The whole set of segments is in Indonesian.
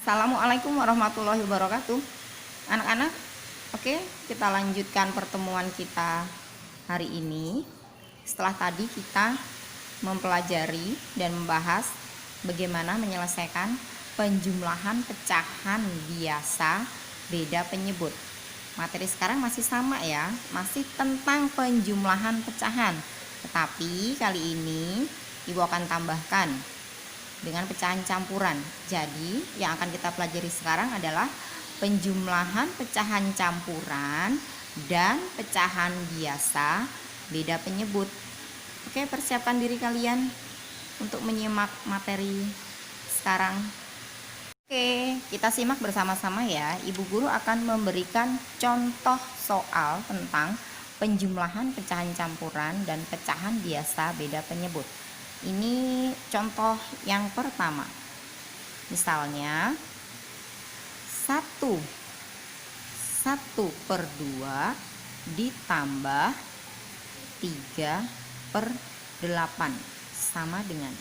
Assalamualaikum warahmatullahi wabarakatuh. Anak-anak, oke, kita lanjutkan pertemuan kita hari ini. Setelah tadi kita mempelajari dan membahas bagaimana menyelesaikan penjumlahan pecahan biasa beda penyebut. Materi sekarang masih sama ya, masih tentang penjumlahan pecahan. Tetapi kali ini Ibu akan tambahkan dengan pecahan campuran. Jadi yang akan kita pelajari sekarang adalah penjumlahan pecahan campuran dan pecahan biasa beda penyebut. Oke, persiapkan diri kalian untuk menyimak materi sekarang. Oke, kita simak bersama-sama ya. Ibu guru akan memberikan contoh soal tentang penjumlahan pecahan campuran dan pecahan biasa beda penyebut. Ini contoh yang pertama. Misalnya 1 per 2 ditambah 3/8 sama dengan.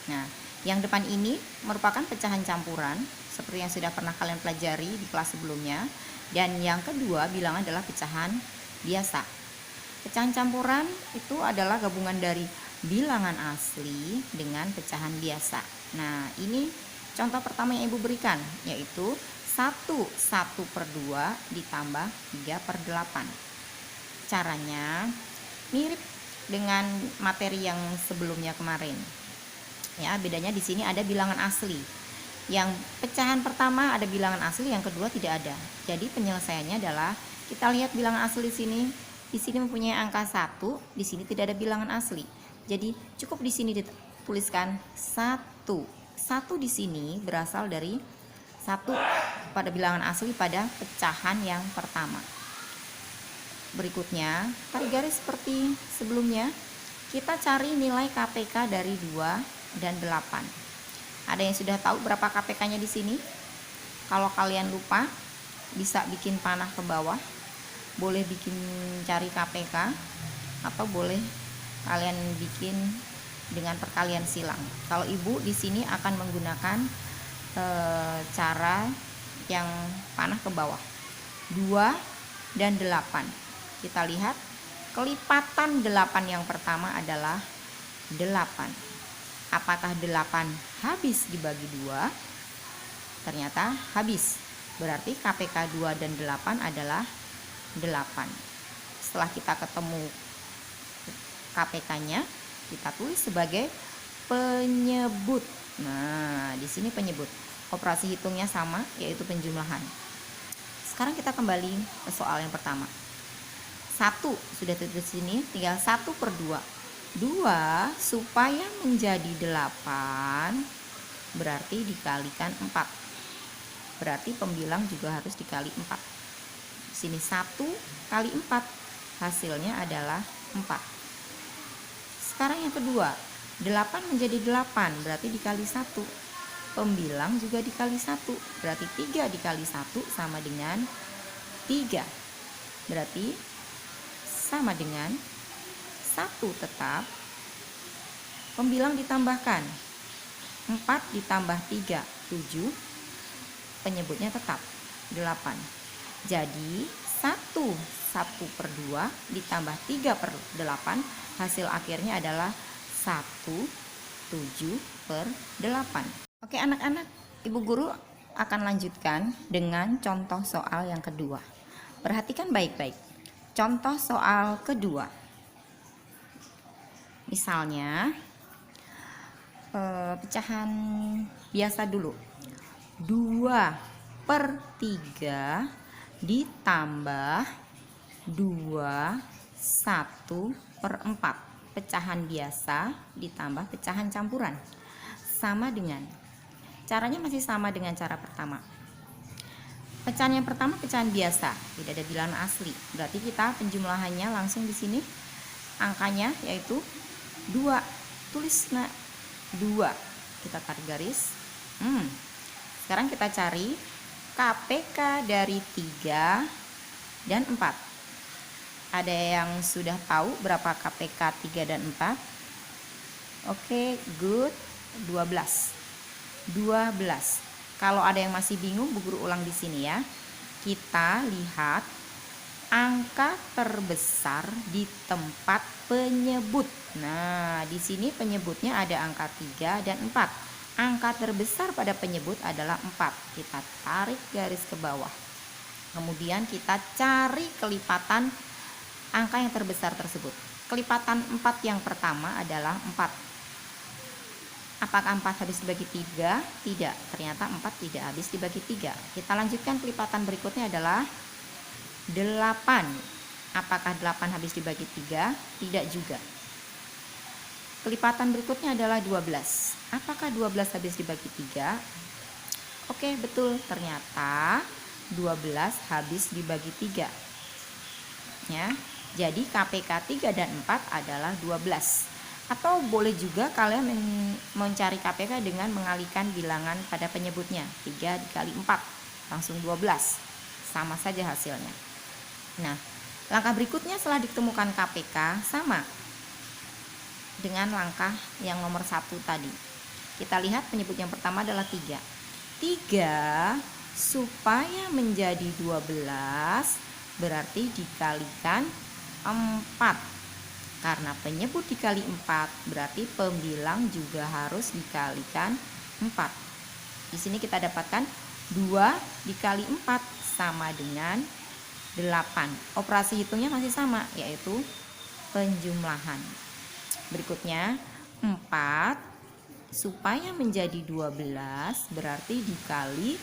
Nah, yang depan ini merupakan pecahan campuran seperti yang sudah pernah kalian pelajari di kelas sebelumnya. Dan yang kedua bilangan adalah pecahan biasa. Pecahan campuran itu adalah gabungan dari bilangan asli dengan pecahan biasa. Nah, ini contoh pertama yang Ibu berikan, yaitu 1 per 2 ditambah 3/8. Caranya mirip dengan materi yang sebelumnya kemarin. Ya, bedanya di sini ada bilangan asli. Yang pecahan pertama ada bilangan asli, yang kedua tidak ada. Jadi penyelesaiannya adalah kita lihat bilangan asli sini. Di sini mempunyai angka 1, di sini tidak ada bilangan asli. Jadi cukup di sini dituliskan 1. 1 di sini berasal dari 1 pada bilangan asli pada pecahan yang pertama. Berikutnya, tarik garis seperti sebelumnya. Kita cari nilai KPK dari 2 dan 8. Ada yang sudah tahu berapa KPK-nya di sini? Kalau kalian lupa, bisa bikin panah ke bawah. Boleh bikin cari KPK atau boleh kalian bikin dengan perkalian silang. Kalau Ibu di sini akan menggunakan cara yang panah ke bawah. 2 dan 8. Kita lihat kelipatan 8 yang pertama adalah 8. Apakah 8 habis dibagi 2? Ternyata habis. Berarti KPK 2 dan 8 adalah 8. Setelah kita ketemu KPK-nya, kita tulis sebagai penyebut. Nah, di sini penyebut. Operasi hitungnya sama, yaitu penjumlahan. Sekarang kita kembali ke soal yang pertama. 1 sudah ditulis di sini, tinggal 1 per 2. 2 supaya menjadi 8 berarti dikalikan 4. Berarti pembilang juga harus dikali 4. Di sini 1 kali 4, hasilnya adalah 4. Sekarang yang kedua, 8 menjadi 8 berarti dikali 1. Pembilang juga dikali 1, berarti 3 dikali 1 sama dengan 3. Berarti sama dengan 1 tetap. Pembilang ditambahkan 4 ditambah 3, 7. Penyebutnya tetap 8. Jadi 1 per 2 ditambah 3/8, hasil akhirnya adalah 1/7/8. Oke anak-anak, Ibu guru akan lanjutkan dengan contoh soal yang kedua. Perhatikan baik-baik. Contoh soal kedua. Misalnya pecahan biasa dulu. 2/3 ditambah 1/4. Pecahan biasa ditambah pecahan campuran sama dengan. Caranya masih sama dengan cara pertama. Pecahan yang pertama pecahan biasa, tidak ada bilangan asli. Berarti kita penjumlahannya langsung di sini. Angkanya yaitu 2. Tulis 2. Kita tarik garis. Sekarang kita cari KPK dari 3 dan 4. Ada yang sudah tahu berapa KPK 3 dan 4? Oke, good. 12. Kalau ada yang masih bingung, Bu Guru ulang di sini ya. Kita lihat angka terbesar di tempat penyebut. Nah, di sini penyebutnya ada angka 3 dan 4. Angka terbesar pada penyebut adalah 4. Kita tarik garis ke bawah. Kemudian kita cari kelipatan angka yang terbesar tersebut. Kelipatan 4 yang pertama adalah 4. Apakah 4 habis dibagi 3? Tidak, ternyata 4 tidak habis dibagi 3. Kita lanjutkan, kelipatan berikutnya adalah 8. Apakah 8 habis dibagi 3? Tidak juga. Kelipatan berikutnya adalah 12. Apakah 12 habis dibagi 3? Oke, betul, ternyata 12 habis dibagi 3. Ya. Jadi KPK 3 dan 4 adalah 12. Atau boleh juga kalian mencari KPK dengan mengalihkan bilangan pada penyebutnya. 3 dikali 4 langsung 12. Sama saja hasilnya. Nah, langkah berikutnya setelah ditemukan KPK sama dengan langkah yang nomor 1 tadi. Kita lihat penyebut yang pertama adalah 3. 3 supaya menjadi 12 berarti dikalikan 4. Karena penyebut dikali 4 berarti pembilang juga harus dikalikan 4. Di sini kita dapatkan 2 dikali 4 sama dengan 8. Operasi hitungnya masih sama, yaitu penjumlahan. Berikutnya 4 supaya menjadi 12 berarti dikali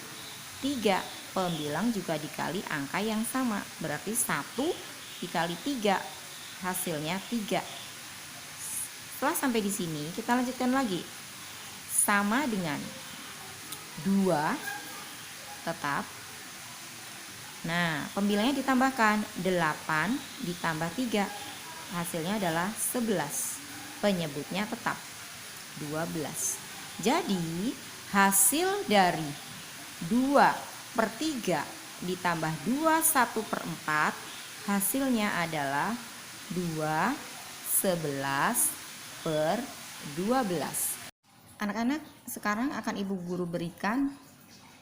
3. Pembilang juga dikali angka yang sama, berarti 1 dikali 3. Hasilnya 3. Setelah sampai di sini, kita lanjutkan lagi. Sama dengan 2 tetap. Nah, pembilangnya ditambahkan 8 ditambah 3. Hasilnya adalah 11. Penyebutnya tetap 12. Jadi, hasil dari 2/3 ditambah 2/1/4 hasilnya adalah 2/11/12. Anak-anak, sekarang akan Ibu Guru berikan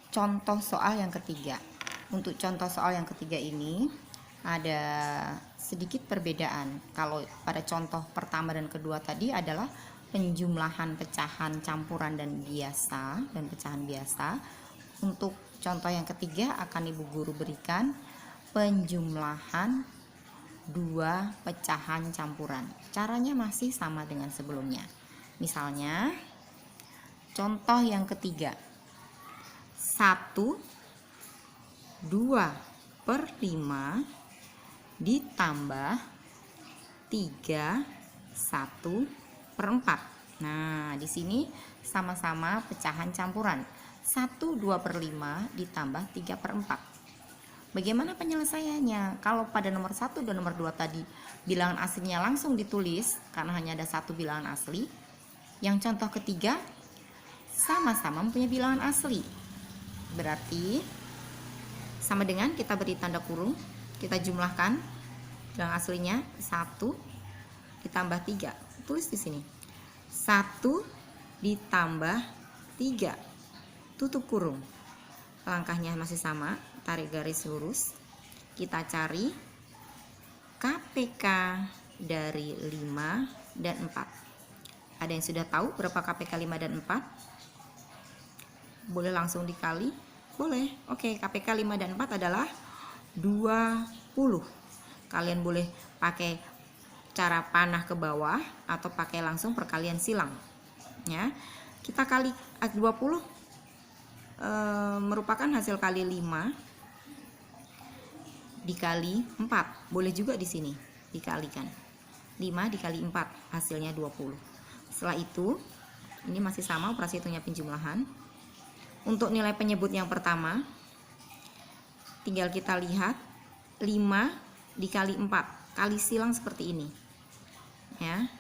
contoh soal yang ketiga. Untuk contoh soal yang ketiga ini ada sedikit perbedaan. Kalau pada contoh pertama dan kedua tadi adalah penjumlahan pecahan campuran dan biasa dan pecahan biasa. Untuk contoh yang ketiga akan Ibu Guru berikan penjumlahan 2 pecahan campuran. Caranya masih sama dengan sebelumnya. Misalnya contoh yang ketiga, 1/2/5 ditambah 3/1/4. Nah, di sini sama-sama pecahan campuran. 1/2/5 ditambah 3/4. Bagaimana penyelesaiannya? Kalau pada nomor 1 dan nomor 2 tadi bilangan aslinya langsung ditulis karena hanya ada 1 bilangan asli. Yang contoh ketiga sama-sama mempunyai bilangan asli. Berarti sama dengan kita beri tanda kurung, kita jumlahkan bilangan aslinya 1 ditambah 3. Tulis di sini. 1 ditambah 3. Tutup kurung. Langkahnya masih sama, tarik garis lurus. Kita cari KPK dari 5 dan 4. Ada yang sudah tahu berapa KPK 5 dan 4? Boleh langsung dikali? Boleh. Oke, KPK 5 dan 4 adalah 20. Kalian boleh pakai cara panah ke bawah atau pakai langsung perkalian silang. Ya. Kita kali 20 merupakan hasil kali 5 dikali 4. Boleh juga di sini dikalikan. 5 dikali 4 hasilnya 20. Setelah itu, ini masih sama operasi hitungnya penjumlahan. Untuk nilai penyebut yang pertama, tinggal kita lihat 5 dikali 4, kali silang seperti ini. Ya.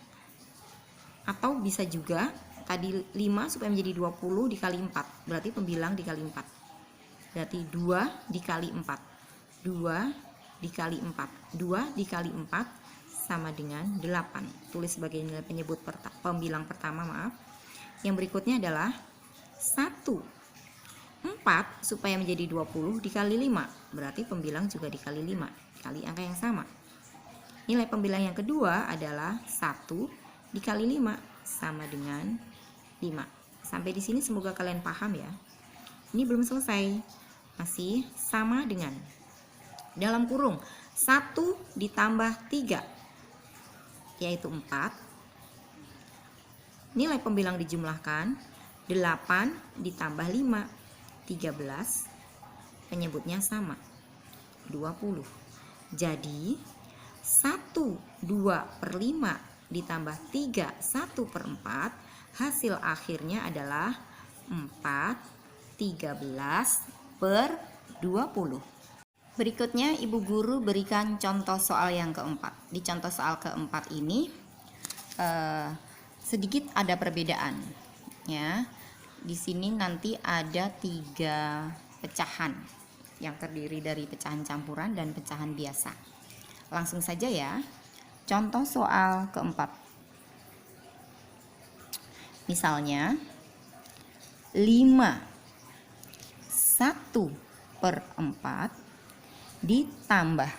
Atau bisa juga tadi 5 supaya menjadi 20 dikali 4, berarti pembilang dikali 4. Berarti 2 dikali 4. 2 dikali 4. 2 dikali 4 sama dengan 8. Tulis sebagai nilai penyebut pembilang pertama, maaf. Yang berikutnya adalah 1/4 4 supaya menjadi 20 dikali 5, berarti pembilang juga dikali 5, kali angka yang sama. Nilai pembilang yang kedua adalah 1 dikali 5 sama dengan 5. Sampai di sini semoga kalian paham ya. Ini belum selesai, masih sama dengan dalam kurung 1 ditambah 3 yaitu 4. Nilai pembilang dijumlahkan 8 ditambah 5 13, penyebutnya sama 20. Jadi 1/2/5 ditambah 3 1/4, hasil akhirnya adalah 4/13/20. Berikutnya ibu guru berikan contoh soal yang keempat. Di contoh soal keempat ini sedikit ada perbedaan ya. Di sini nanti ada 3 pecahan yang terdiri dari pecahan campuran dan pecahan biasa. Langsung saja ya. Contoh soal keempat. Misalnya 5 1/4 ditambah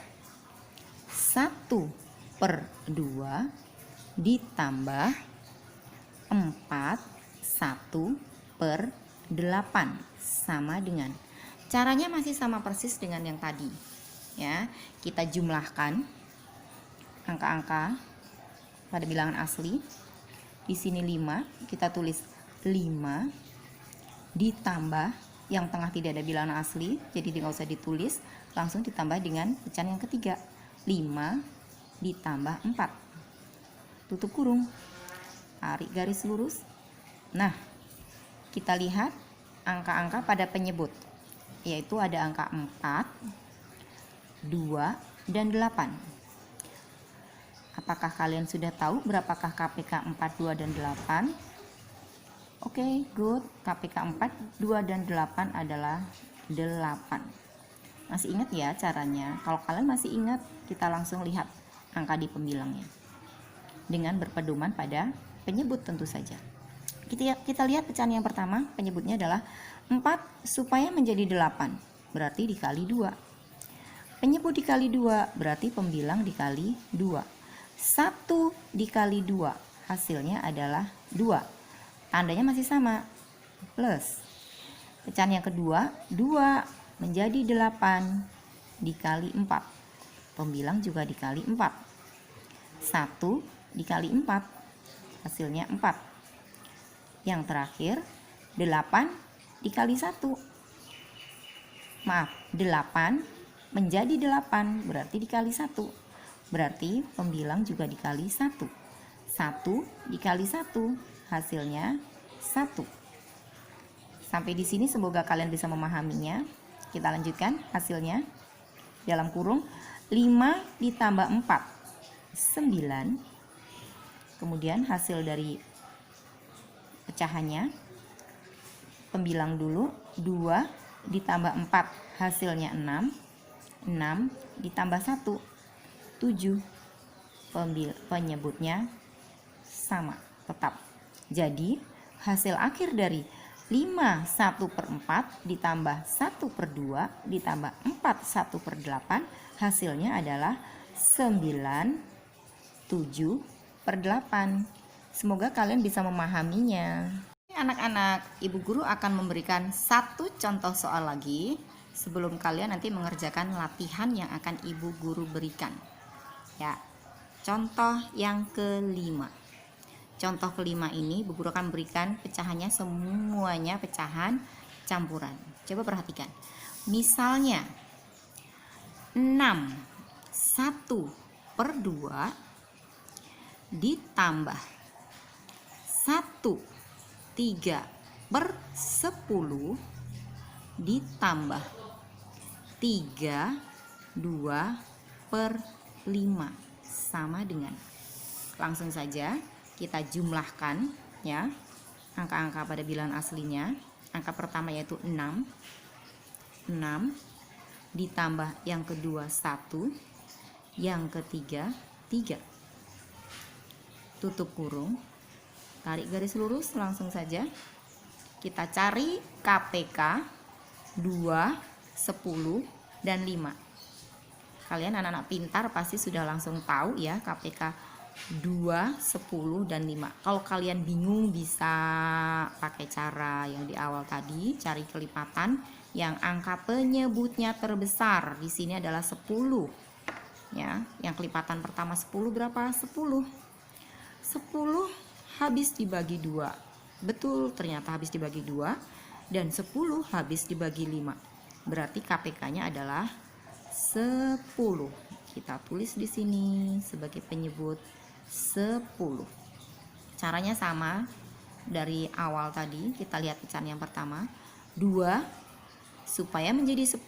1/2 ditambah 4 1/8 sama dengan, caranya masih sama persis dengan yang tadi ya. Kita jumlahkan angka-angka pada bilangan asli. Di sini 5, kita tulis 5 ditambah yang tengah tidak ada bilangan asli, jadi nggak usah ditulis, langsung ditambah dengan pecahan yang ketiga, 5 ditambah 4, tutup kurung, tarik garis lurus. Nah, kita lihat angka-angka pada penyebut, yaitu ada angka 4, 2, dan 8. Apakah kalian sudah tahu berapakah KPK 4, 2, dan 8? Oke, good. KPK 4, 2, dan 8 adalah 8. Masih ingat ya caranya? Kalau kalian masih ingat, kita langsung lihat angka di pembilangnya dengan berpedoman pada penyebut tentu saja. Kita lihat pecahan yang pertama, penyebutnya adalah 4 supaya menjadi 8, berarti dikali 2. Penyebut dikali 2 berarti pembilang dikali 2. 1 dikali 2 hasilnya adalah 2. Tandanya masih sama, plus. Pecahan yang kedua, 2 menjadi 8 dikali 4. Pembilang juga dikali 4. 1 dikali 4 hasilnya 4. Yang terakhir 8 dikali 1. Maaf, 8 menjadi 8 berarti dikali 1. Berarti pembilang juga dikali 1. 1 dikali 1 hasilnya 1. Sampai di sini semoga kalian bisa memahaminya. Kita lanjutkan hasilnya. Dalam kurung 5 ditambah 4 9. Kemudian hasil dari pecahannya, pembilang dulu, 2 ditambah 4 hasilnya 6. 6 ditambah 1 7. Penyebutnya sama tetap. Jadi hasil akhir dari 5 1/4 ditambah 1/2 ditambah 4 1/8 hasilnya adalah 9 7/8. Semoga kalian bisa memahaminya. Anak-anak, ibu guru akan memberikan satu contoh soal lagi sebelum kalian nanti mengerjakan latihan yang akan ibu guru berikan. Ya, contoh yang kelima. Contoh kelima ini ibu guru akan berikan pecahannya semuanya pecahan campuran. Coba perhatikan. Misalnya 6 1/2 ditambah 1/3/10 ditambah 3/2/5 sama dengan, langsung saja kita jumlahkan ya angka-angka pada bilangan aslinya. Angka pertama yaitu 6 ditambah yang kedua 1, yang ketiga 3, tutup kurung, tarik garis lurus, langsung saja kita cari KPK 2, 10, dan 5. Kalian anak-anak pintar pasti sudah langsung tahu ya KPK 2, 10, dan 5. Kalau kalian bingung bisa pakai cara yang di awal tadi, cari kelipatan yang angka penyebutnya terbesar. Di sini adalah 10. Ya, yang kelipatan pertama 10 berapa? 10. 10 habis dibagi 2. Betul, ternyata habis dibagi 2 dan 10 habis dibagi 5. Berarti KPK-nya adalah 10. Kita tulis di sini sebagai penyebut 10. Caranya sama dari awal tadi. Kita lihat pecahan yang pertama. 2 supaya menjadi 10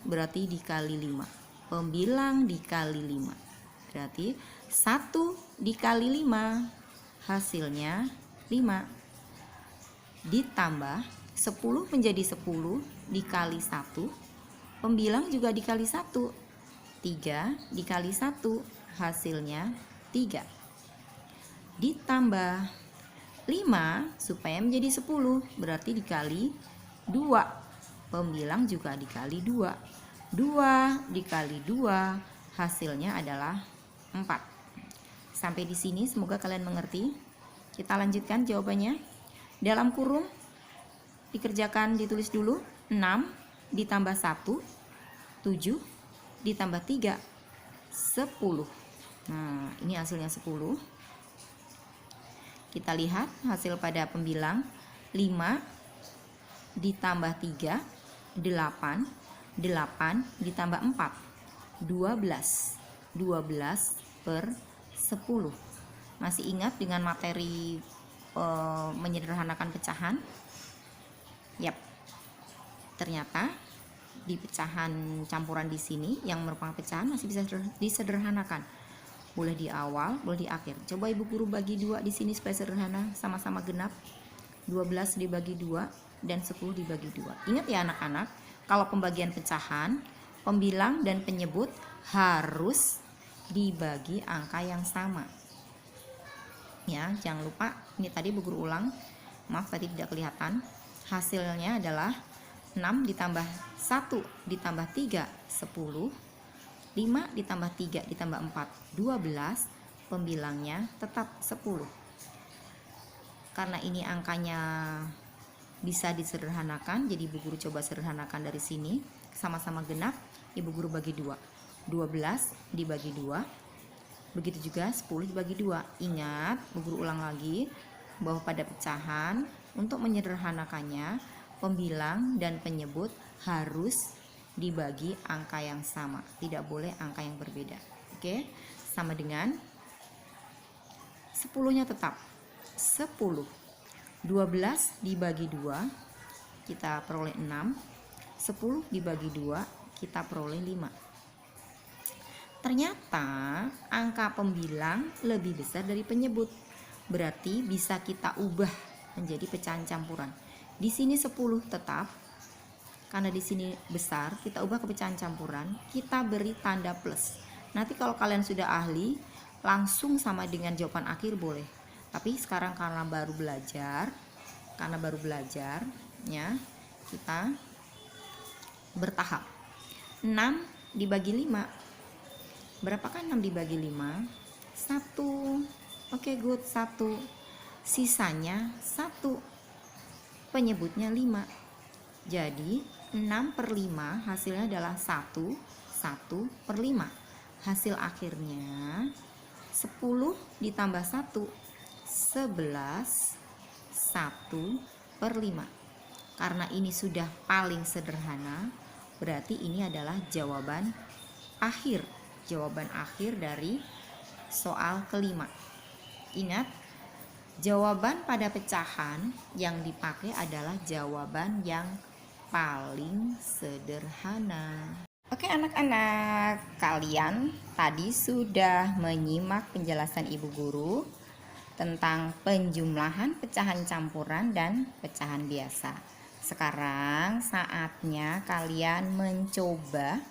berarti dikali 5. Pembilang dikali 5. Berarti 1 dikali 5 hasilnya 5. Ditambah 10 menjadi 10 dikali 1. Pembilang juga dikali 1. 3 dikali 1 hasilnya 3. Ditambah 5 supaya menjadi 10 berarti dikali 2. Pembilang juga dikali 2. 2 dikali 2 hasilnya adalah 4. Sampai di sini semoga kalian mengerti. Kita lanjutkan jawabannya. Dalam kurung dikerjakan, ditulis dulu. 6 ditambah 1, 7 ditambah 3, 10. Nah, ini hasilnya 10. Kita lihat hasil pada pembilang. 5 ditambah 3, 8. 8 ditambah 4, 12. 12 per 10. Masih ingat dengan materi menyederhanakan pecahan? Yap. Ternyata di pecahan campuran di sini yang merupakan pecahan masih bisa disederhanakan. Boleh di awal, boleh di akhir. Coba Ibu Guru bagi 2 di sini supaya sederhana, sama-sama genap. 12 dibagi 2 dan 10 dibagi 2. Ingat ya anak-anak, kalau pembagian pecahan, pembilang dan penyebut harus dibagi angka yang sama. Ya, jangan lupa, ini tadi Ibu Guru ulang. Maaf tadi tidak kelihatan. Hasilnya adalah 6 ditambah 1 ditambah 3, 10. 5 ditambah 3 ditambah 4, 12. Pembilangnya tetap 10. Karena ini angkanya bisa disederhanakan, jadi Ibu Guru coba sederhanakan dari sini. Sama-sama genap, Ibu Guru bagi 2. 12 dibagi 2. Begitu juga 10 dibagi 2. Ingat, Ibu Guru ulang lagi bahwa pada pecahan untuk menyederhanakannya, pembilang dan penyebut harus dibagi angka yang sama, tidak boleh angka yang berbeda. Oke, sama dengan 10-nya tetap 10. 12 dibagi 2 kita peroleh 6. 10 dibagi 2 kita peroleh 5. Ternyata angka pembilang lebih besar dari penyebut. Berarti bisa kita ubah menjadi pecahan campuran. Di sini 10 tetap. Karena di sini besar, kita ubah ke pecahan campuran, kita beri tanda plus. Nanti kalau kalian sudah ahli, langsung sama dengan jawaban akhir boleh. Tapi sekarang karena baru belajar, ya, kita bertahap. 6 dibagi 5. Berapakah 6 dibagi 5? 1. Oke, good, 1. Sisanya 1. Penyebutnya 5. Jadi 6 per 5 hasilnya adalah 1 per 5. Hasil akhirnya 10 ditambah 1, 11. 1 per 5. Karena ini sudah paling sederhana, berarti ini adalah jawaban akhir. Jawaban akhir dari soal kelima. Ingat, jawaban pada pecahan yang dipakai adalah jawaban yang paling sederhana. Oke anak-anak, kalian tadi sudah menyimak penjelasan Ibu Guru tentang penjumlahan pecahan campuran dan pecahan biasa. Sekarang saatnya kalian mencoba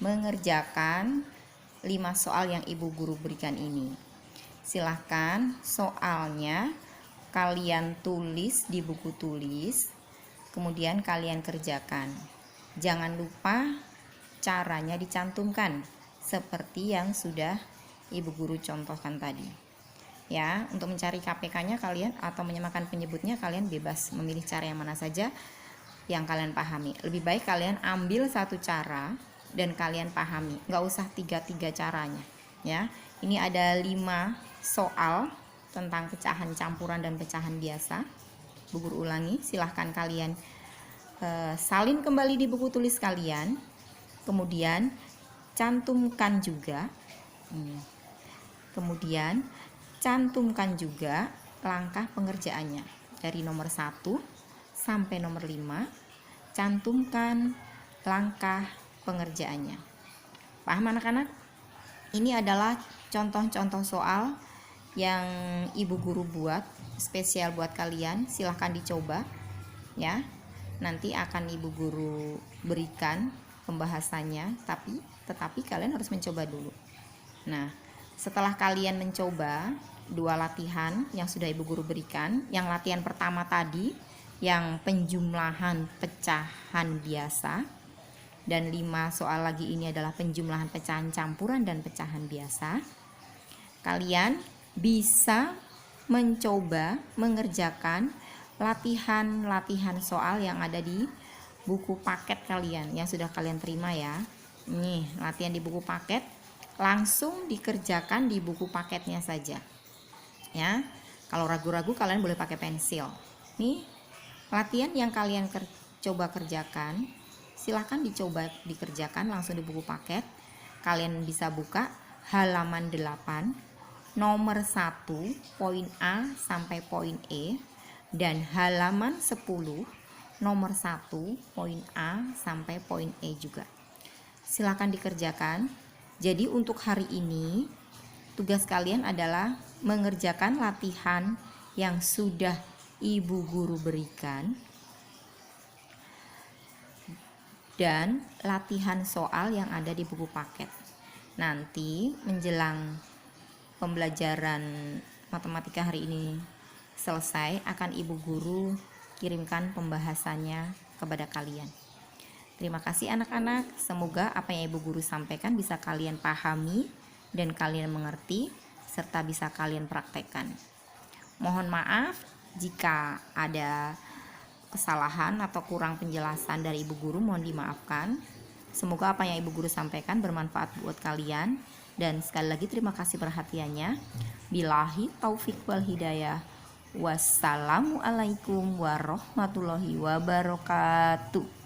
mengerjakan 5 soal yang Ibu Guru berikan ini. Silahkan soalnya kalian tulis di buku tulis, kemudian kalian kerjakan. Jangan lupa caranya dicantumkan seperti yang sudah Ibu Guru contohkan tadi. Ya, untuk mencari KPK-nya kalian atau menyamakan penyebutnya kalian bebas memilih cara yang mana saja yang kalian pahami. Lebih baik kalian ambil satu cara dan kalian pahami, nggak usah tiga caranya. Ya, ini ada 5 soal tentang pecahan campuran dan pecahan biasa. Bu Guru ulangi, silahkan kalian salin kembali di buku tulis kalian, kemudian cantumkan juga, kemudian cantumkan juga langkah pengerjaannya dari nomor 1 sampai nomor 5. Cantumkan langkah pengerjaannya. Paham anak-anak? Ini adalah contoh-contoh soal yang Ibu Guru buat spesial buat kalian. Silahkan dicoba ya. Nanti akan Ibu Guru berikan pembahasannya, tetapi kalian harus mencoba dulu. Nah, setelah kalian mencoba 2 latihan yang sudah Ibu Guru berikan, yang latihan pertama tadi yang penjumlahan pecahan biasa, dan 5 soal lagi ini adalah penjumlahan pecahan campuran dan pecahan biasa. Kalian bisa mencoba mengerjakan latihan-latihan soal yang ada di buku paket kalian yang sudah kalian terima ya. Nih, latihan di buku paket langsung dikerjakan di buku paketnya saja. Ya. Kalau ragu-ragu kalian boleh pakai pensil. Nih, latihan yang kalian coba kerjakan, silahkan dicoba dikerjakan langsung di buku paket. Kalian bisa buka halaman 8, nomor 1, poin A sampai poin E, dan halaman 10, nomor 1, poin A sampai poin E juga. Silakan dikerjakan. Jadi untuk hari ini tugas kalian adalah mengerjakan latihan yang sudah Ibu Guru berikan dan latihan soal yang ada di buku paket. Nanti menjelang pembelajaran matematika hari ini selesai, akan Ibu Guru kirimkan pembahasannya kepada kalian. Terima kasih anak-anak, semoga apa yang Ibu Guru sampaikan bisa kalian pahami dan kalian mengerti serta bisa kalian praktekkan. Mohon maaf jika ada kesalahan atau kurang penjelasan dari Ibu Guru, mohon dimaafkan. Semoga apa yang Ibu Guru sampaikan bermanfaat buat kalian, dan sekali lagi terima kasih perhatiannya. Billahi taufik wal hidayah. Wassalamualaikum warahmatullahi wabarakatuh.